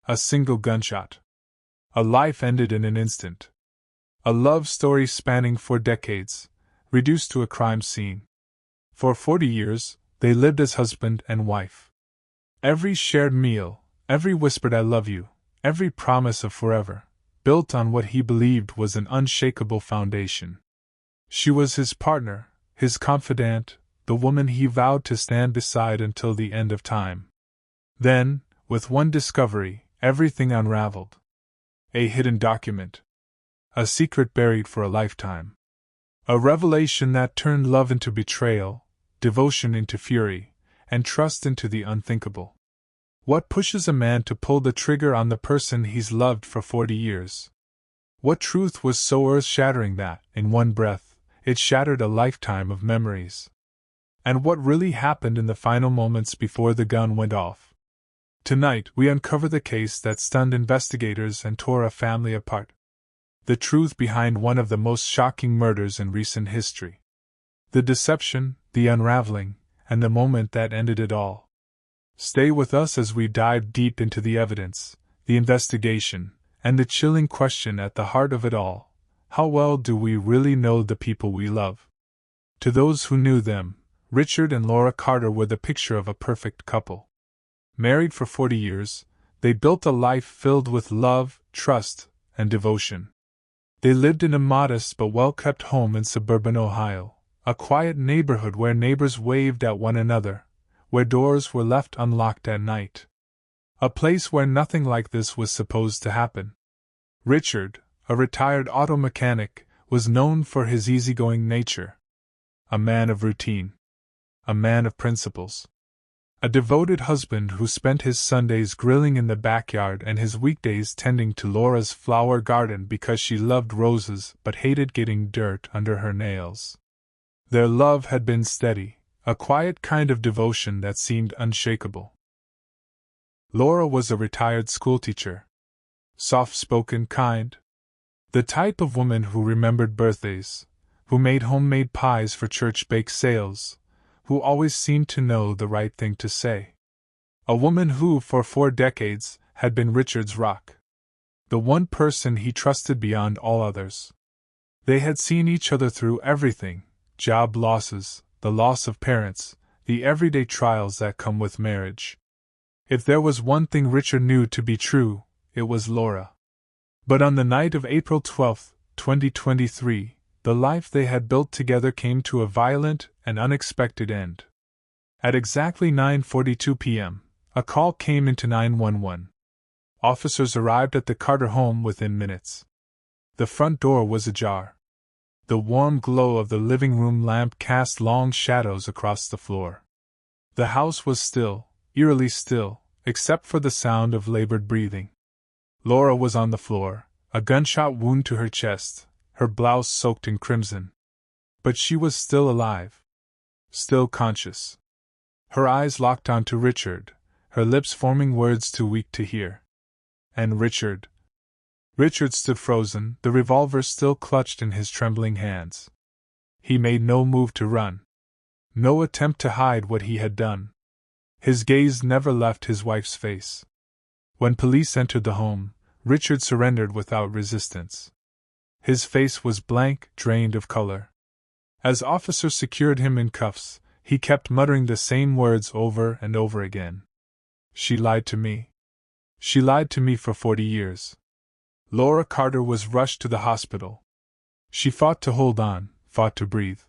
A single gunshot. A life ended in an instant. A love story spanning 4 decades, reduced to a crime scene. For 40 years, they lived as husband and wife. Every shared meal, every whispered "I love you," every promise of forever, built on what he believed was an unshakable foundation. She was his partner, his confidant, the woman he vowed to stand beside until the end of time. Then, with one discovery, everything unraveled. A hidden document. A secret buried for a lifetime. A revelation that turned love into betrayal, devotion into fury, and trust into the unthinkable. What pushes a man to pull the trigger on the person he's loved for 40 years? What truth was so earth-shattering that, in one breath, it shattered a lifetime of memories? And what really happened in the final moments before the gun went off? Tonight, we uncover the case that stunned investigators and tore a family apart. The truth behind one of the most shocking murders in recent history. The deception, the unraveling, and the moment that ended it all. Stay with us as we dive deep into the evidence, the investigation, and the chilling question at the heart of it all: how well do we really know the people we love? To those who knew them, Richard and Laura Carter were the picture of a perfect couple. Married for 40 years, they built a life filled with love, trust, and devotion. They lived in a modest but well-kept home in suburban Ohio, a quiet neighborhood where neighbors waved at one another, where doors were left unlocked at night. A place where nothing like this was supposed to happen. Richard, a retired auto mechanic, was known for his easygoing nature. A man of routine. A man of principles. A devoted husband who spent his Sundays grilling in the backyard and his weekdays tending to Laura's flower garden because she loved roses but hated getting dirt under her nails. Their love had been steady, a quiet kind of devotion that seemed unshakable. Laura was a retired schoolteacher. Soft-spoken, kind. The type of woman who remembered birthdays, who made homemade pies for church bake sales, who always seemed to know the right thing to say. A woman who, for 4 decades, had been Richard's rock. The one person he trusted beyond all others. They had seen each other through everything: job losses, the loss of parents, the everyday trials that come with marriage. If there was one thing Richard knew to be true, it was Laura. But on the night of April 12, 2023, the life they had built together came to a violent and unexpected end. At exactly 9:42 p.m., a call came into 911. Officers arrived at the Carter home within minutes. The front door was ajar. The warm glow of the living room lamp cast long shadows across the floor. The house was still, eerily still, except for the sound of labored breathing. Laura was on the floor, a gunshot wound to her chest, her blouse soaked in crimson. But she was still alive. Still conscious. Her eyes locked onto Richard, her lips forming words too weak to hear. And Richard. Richard stood frozen, the revolver still clutched in his trembling hands. He made no move to run. No attempt to hide what he had done. His gaze never left his wife's face. When police entered the home, Richard surrendered without resistance. His face was blank, drained of color. As officers secured him in cuffs, he kept muttering the same words over and over again. "She lied to me. She lied to me for 40 years. Laura Carter was rushed to the hospital. She fought to hold on, fought to breathe.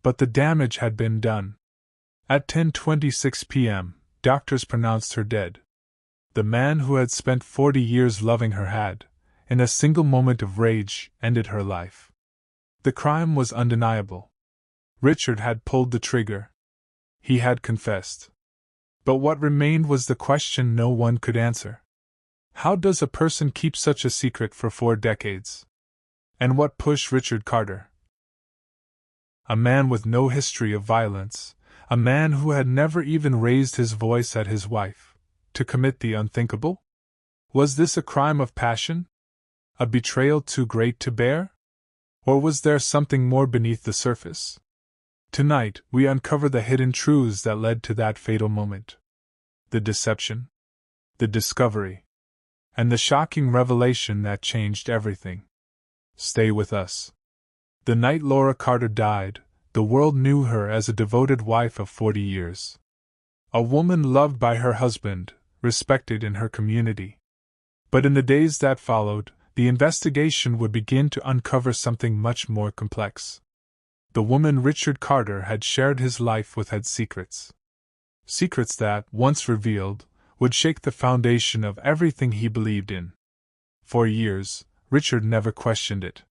But the damage had been done. At 10:26 p.m., doctors pronounced her dead. The man who had spent 40 years loving her had, in a single moment of rage, ended her life. The crime was undeniable. Richard had pulled the trigger. He had confessed. But what remained was the question no one could answer. How does a person keep such a secret for 4 decades? And what pushed Richard Carter? A man with no history of violence, a man who had never even raised his voice at his wife, to commit the unthinkable? Was this a crime of passion? A betrayal too great to bear? Or was there something more beneath the surface? Tonight, we uncover the hidden truths that led to that fatal moment. The deception. The discovery. And the shocking revelation that changed everything. Stay with us. The night Laura Carter died, the world knew her as a devoted wife of 40 years. A woman loved by her husband, respected in her community. But in the days that followed, the investigation would begin to uncover something much more complex. The woman Richard Carter had shared his life with had secrets. Secrets that, once revealed, would shake the foundation of everything he believed in. For years, Richard never questioned it.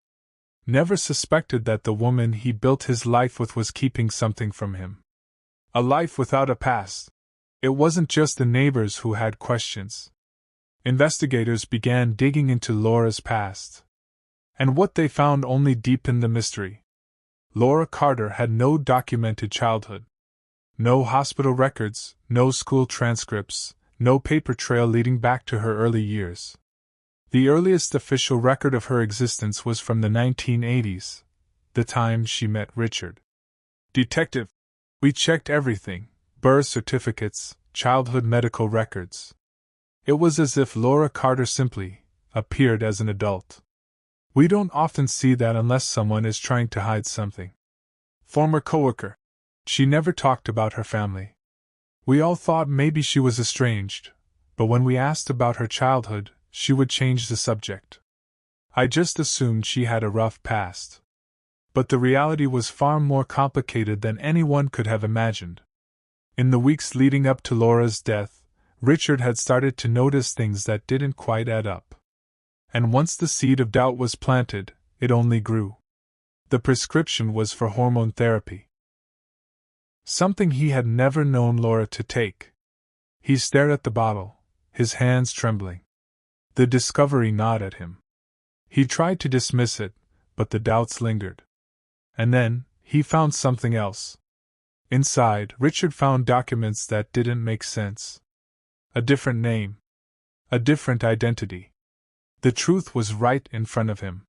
Never suspected that the woman he built his life with was keeping something from him. A life without a past. It wasn't just the neighbors who had questions. Investigators began digging into Laura's past. And what they found only deepened the mystery. Laura Carter had no documented childhood. No hospital records, no school transcripts, no paper trail leading back to her early years. The earliest official record of her existence was from the 1980s, the time she met Richard. Detective, we checked everything: birth certificates, childhood medical records. It was as if Laura Carter simply appeared as an adult. We don't often see that unless someone is trying to hide something. Former coworker. She never talked about her family. We all thought maybe she was estranged, but when we asked about her childhood, she would change the subject. I just assumed she had a rough past. But the reality was far more complicated than anyone could have imagined. In the weeks leading up to Laura's death, Richard had started to notice things that didn't quite add up. And once the seed of doubt was planted, it only grew. The prescription was for hormone therapy. Something he had never known Laura to take. He stared at the bottle, his hands trembling. The discovery gnawed at him. He tried to dismiss it, but the doubts lingered. And then, he found something else. Inside, Richard found documents that didn't make sense. A different name. A different identity. The truth was right in front of him.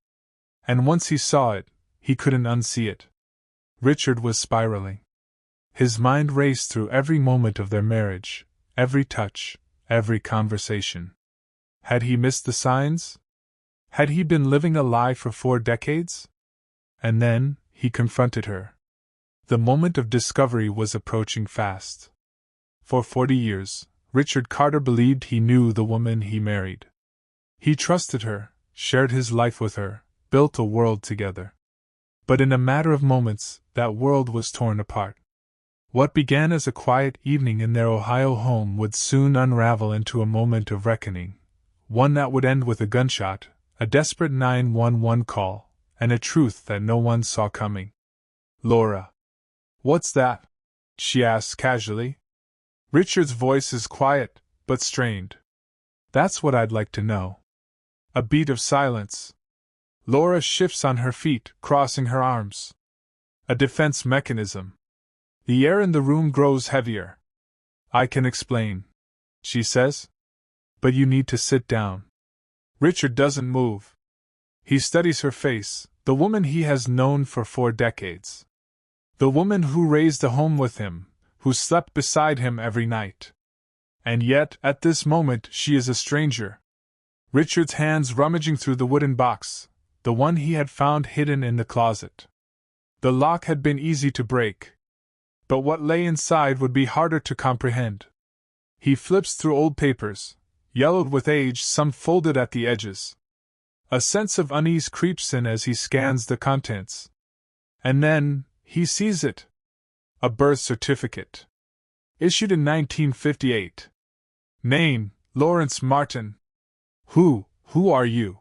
And once he saw it, he couldn't unsee it. Richard was spiraling. His mind raced through every moment of their marriage, every touch, every conversation. Had he missed the signs? Had he been living a lie for 4 decades? And then, he confronted her. The moment of discovery was approaching fast. For 40 years, Richard Carter believed he knew the woman he married. He trusted her, shared his life with her, built a world together. But in a matter of moments, that world was torn apart. What began as a quiet evening in their Ohio home would soon unravel into a moment of reckoning, one that would end with a gunshot, a desperate 911 call, and a truth that no one saw coming. "Laura. What's that?" she asked casually. Richard's voice is quiet, but strained. "That's what I'd like to know." A beat of silence. Laura shifts on her feet, crossing her arms. A defense mechanism. The air in the room grows heavier. "I can explain," she says. "But you need to sit down." Richard doesn't move. He studies her face, the woman he has known for 4 decades. The woman who raised a home with him, who slept beside him every night. And yet, at this moment, she is a stranger. Richard's hands rummaging through the wooden box, the one he had found hidden in the closet. The lock had been easy to break. But what lay inside would be harder to comprehend. He flips through old papers, yellowed with age, some folded at the edges. A sense of unease creeps in as he scans the contents. And then, he sees it. A birth certificate. Issued in 1958. Name, Lawrence Martin. Who are you?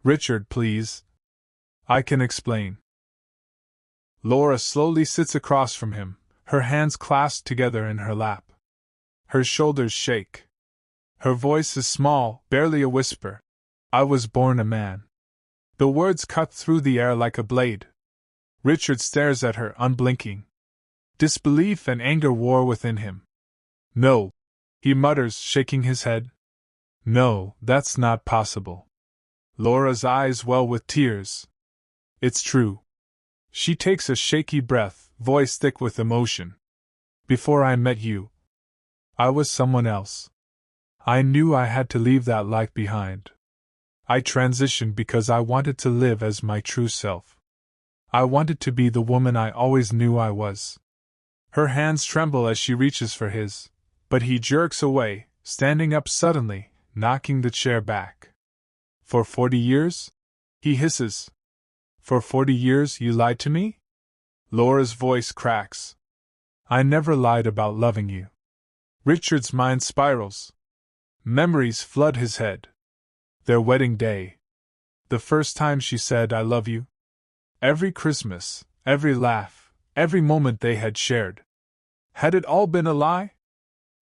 Richard, please. I can explain. Laura slowly sits across from him, her hands clasped together in her lap. Her shoulders shake. Her voice is small, barely a whisper. "I was born a man." The words cut through the air like a blade. Richard stares at her, unblinking. Disbelief and anger war within him. "No," he mutters, shaking his head. "No, that's not possible." Laura's eyes well with tears. "It's true." She takes a shaky breath, voice thick with emotion. "Before I met you, I was someone else. I knew I had to leave that life behind. I transitioned because I wanted to live as my true self. I wanted to be the woman I always knew I was. Her hands tremble as she reaches for his, but he jerks away, standing up suddenly, knocking the chair back. For 40 years? He hisses. For 40 years you lied to me? Laura's voice cracks. I never lied about loving you. Richard's mind spirals. Memories flood his head. Their wedding day. The first time she said I love you. Every Christmas, every laugh, every moment they had shared. Had it all been a lie?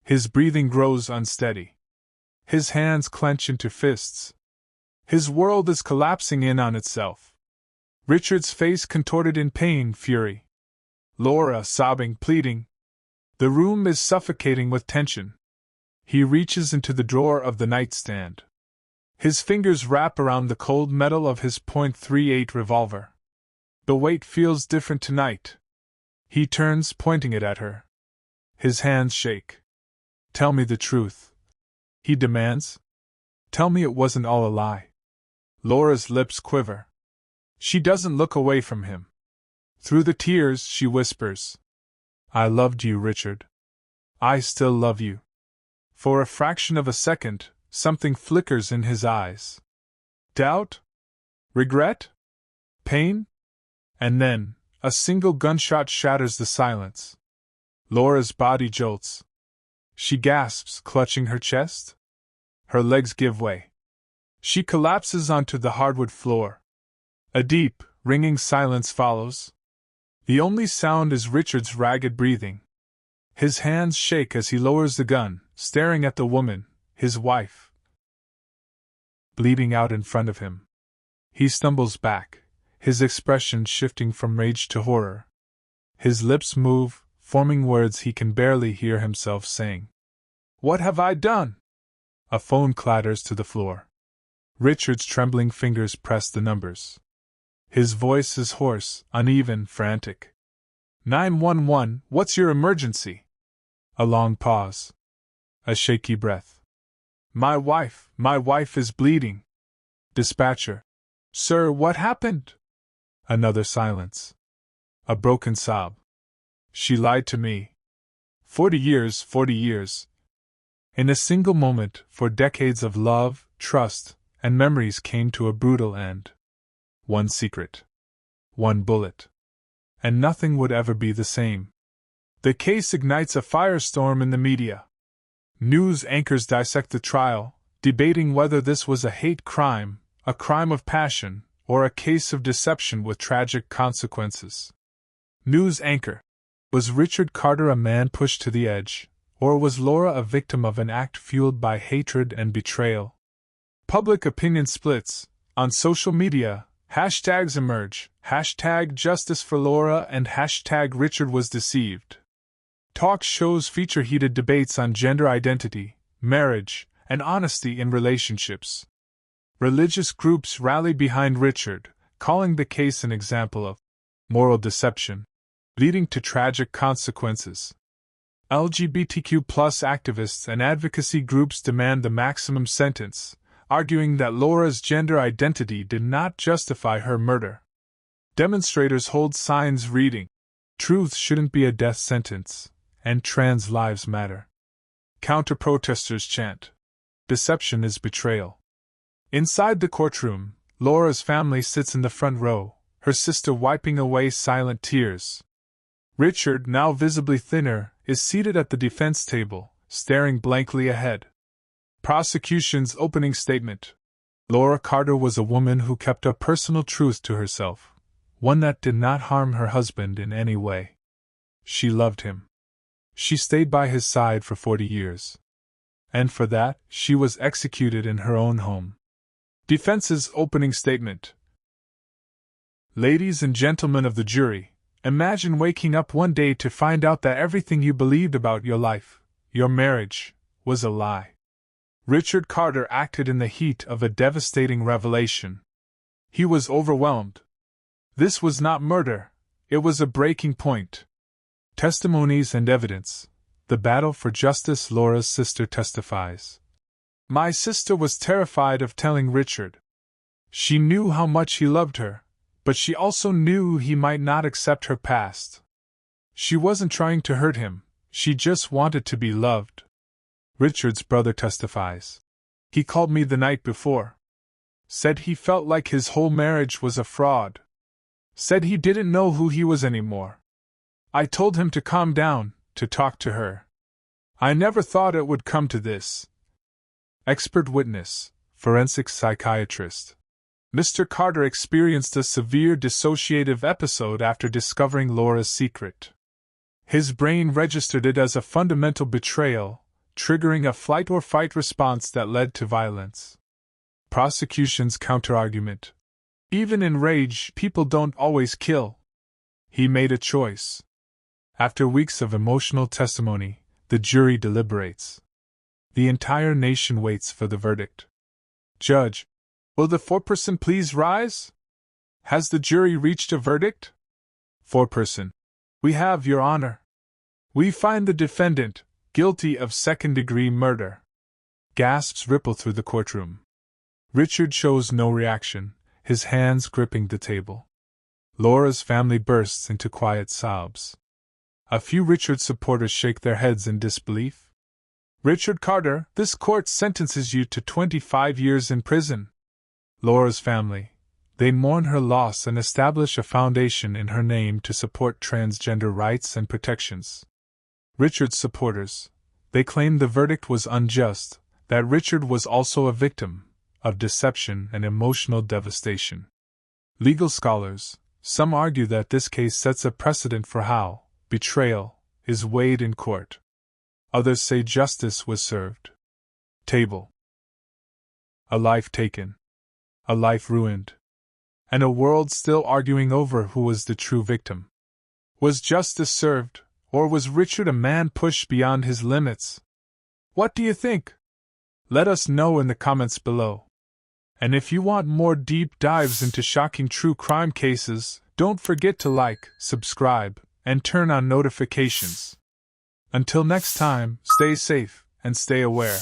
His breathing grows unsteady. His hands clench into fists. His world is collapsing in on itself. Richard's face contorted in pain, fury. Laura sobbing, pleading. The room is suffocating with tension. He reaches into the drawer of the nightstand. His fingers wrap around the cold metal of his .38 revolver. The weight feels different tonight. He turns, pointing it at her. His hands shake. Tell me the truth, he demands. Tell me it wasn't all a lie. Laura's lips quiver. She doesn't look away from him. Through the tears, she whispers, I loved you, Richard. I still love you. For a fraction of a second, something flickers in his eyes. Doubt? Regret? Pain? And then, a single gunshot shatters the silence. Laura's body jolts. She gasps, clutching her chest. Her legs give way. She collapses onto the hardwood floor. A deep, ringing silence follows. The only sound is Richard's ragged breathing. His hands shake as he lowers the gun, staring at the woman, his wife, bleeding out in front of him. He stumbles back, his expression shifting from rage to horror. His lips move, forming words he can barely hear himself saying. What have I done? A phone clatters to the floor. Richard's trembling fingers press the numbers. His voice is hoarse, uneven, frantic. 911, what's your emergency? A long pause. A shaky breath. My wife is bleeding. Dispatcher. Sir, what happened? Another silence. A broken sob. She lied to me. 40 years, 40 years. In a single moment, for decades of love, trust, and memories came to a brutal end. One secret. One bullet. And nothing would ever be the same. The case ignites a firestorm in the media. News anchors dissect the trial, debating whether this was a hate crime, a crime of passion, or a case of deception with tragic consequences. News anchor. Was Richard Carter a man pushed to the edge, or was Laura a victim of an act fueled by hatred and betrayal? Public opinion splits. On social media, hashtags emerge, hashtag justice for Laura and hashtag Richard was deceived. Talk shows feature heated debates on gender identity, marriage, and honesty in relationships. Religious groups rally behind Richard, calling the case an example of moral deception, leading to tragic consequences. LGBTQ+ activists and advocacy groups demand the maximum sentence, arguing that Laura's gender identity did not justify her murder. Demonstrators hold signs reading, "Truth shouldn't be a death sentence," and "Trans lives matter." Counter-protesters chant, "Deception is betrayal." Inside the courtroom, Laura's family sits in the front row, her sister wiping away silent tears. Richard, now visibly thinner, is seated at the defense table, staring blankly ahead. Prosecution's opening statement. Laura Carter was a woman who kept a personal truth to herself, one that did not harm her husband in any way. She loved him. She stayed by his side for 40 years. And for that, she was executed in her own home. Defense's opening statement. Ladies and gentlemen of the jury, imagine waking up one day to find out that everything you believed about your life, your marriage, was a lie. Richard Carter acted in the heat of a devastating revelation. He was overwhelmed. This was not murder, it was a breaking point. Testimonies and evidence. The battle for justice. Laura's sister testifies. My sister was terrified of telling Richard. She knew how much he loved her, but she also knew he might not accept her past. She wasn't trying to hurt him, she just wanted to be loved. Richard's brother testifies. He called me the night before. Said he felt like his whole marriage was a fraud. Said he didn't know who he was anymore. I told him to calm down, to talk to her. I never thought it would come to this. Expert witness, forensic psychiatrist. Mr. Carter experienced a severe dissociative episode after discovering Laura's secret. His brain registered it as a fundamental betrayal, triggering a flight-or-fight response that led to violence. Prosecution's counterargument. Even in rage, people don't always kill. He made a choice. After weeks of emotional testimony, the jury deliberates. The entire nation waits for the verdict. Judge, will the foreperson please rise? Has the jury reached a verdict? Foreperson. We have, Your Honor. We find the defendant guilty of second-degree murder. Gasps ripple through the courtroom. Richard shows no reaction, his hands gripping the table. Laura's family bursts into quiet sobs. A few Richard supporters shake their heads in disbelief. Richard Carter, this court sentences you to 25 years in prison. Laura's family. They mourn her loss and establish a foundation in her name to support transgender rights and protections. Richard's supporters. They claim the verdict was unjust, that Richard was also a victim of deception and emotional devastation. Legal scholars. Some argue that this case sets a precedent for how betrayal is weighed in court. Others say justice was served. Table. A life taken. A life ruined. And a world still arguing over who was the true victim. Was justice served, or was Richard a man pushed beyond his limits? What do you think? Let us know in the comments below. And if you want more deep dives into shocking true crime cases, don't forget to like, subscribe, and turn on notifications. Until next time, stay safe and stay aware.